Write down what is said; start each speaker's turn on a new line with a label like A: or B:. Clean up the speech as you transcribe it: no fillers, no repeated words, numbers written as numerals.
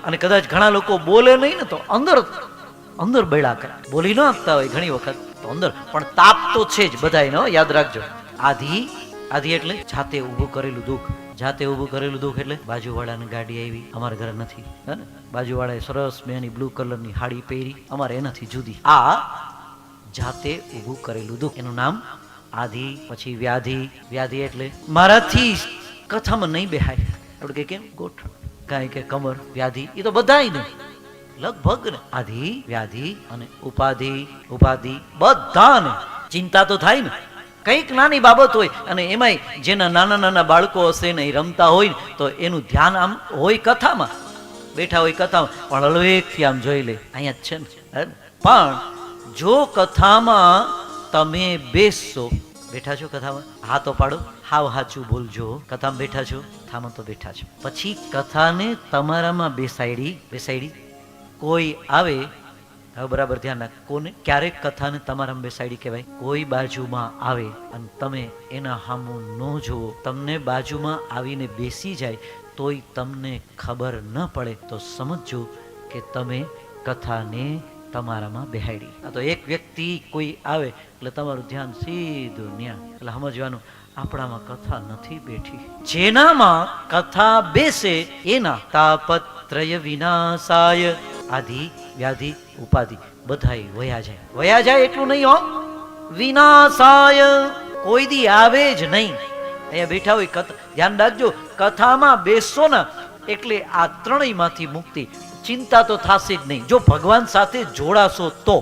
A: અને કદાચ ઘણા લોકો બોલે નહીં ને તો અંદર બેડા કરે, બોલી ન આપતા હોય ઘણી વખત તો અંદર, પણ તાપ તો છે જ બધાયનો, યાદ રાખજો. આધિ એટલે જાતે ઊભું કરેલું દુઃખ. જાતે ઊભું કરેલું દુઃખ એટલે બાજુવાળાની ગાડી આવી, અમારા ઘરે નથી, હે ને, બાજુવાળાએ સરસ મેની બ્લુ કલરની હાડી પહેરી, અમારે એનાથી જુદી. આ જાતે ઊભું કરેલું દુઃખ, એનું નામ આધિ. પછી વ્યાધિ એટલે મારાથી કથામાં નહીં બેહાય. આપણે કે કેમ ગોઠ, કાંઈ કે કમર, વ્યાધિ, એ તો બધાય ને લગભગ ને. આધિ, વ્યાધિ અને ઉપાધિ બધાને ચિંતા તો થાય ને. કંઈક નાની બાબત હોય અને એમાંય જેના નાના બાળકો હશે ને એ રમતા હોય ને તો એનું ધ્યાન આમ હોય કથામાં, બેઠા હોય કથામાં, પણ હળવેકથી આમ જોઈ લે અહીંયા જ છે ને. પણ જો કથામાં તમે બેસશો, બેઠા છો કથામાં, હા તો પાડો, હાવ હાચું બોલજો, કથામાં બેઠા છો, કથામાં તો બેઠા છો. પછી કથાને તમારામાં બેસાડી કોઈ આવે, હવે બરાબર ધ્યાન રાખ, કોને ક્યારેક કથાને તમારામાં બેસાડી કહેવાય, કોઈ બાજુમાં આવે અને તમે એના સામું ન જુઓ, તમને બાજુમાં આવીને બેસી જાય તોય તમને ખબર ન પડે તો સમજજો કે તમે કથાને તમારામાં બેહાડી. આ તો એક વ્યક્તિ કોઈ આવે એટલે તમારું ધ્યાન સીધું ન્યા, એટલે સમજવાનું આપણામાં કથા નથી બેઠી. જેનામાં કથા બેસે એના તાપત્રય વિનાશાય આધિ, વ્યાધિ, ઉપાધિ બધાય વયા જાય એટલું નહીં હો, વિનાશાય કોઈ દી આવે જ નહીં. અહીંયા બેઠા હોય કથા, ધ્યાન રાખજો, કથામાં બેસશો ને એટલે આ ત્રણેયમાંથી મુક્તિ. ચિંતા તો થશે જ નહીં જો ભગવાન સાથે જોડાશો તો.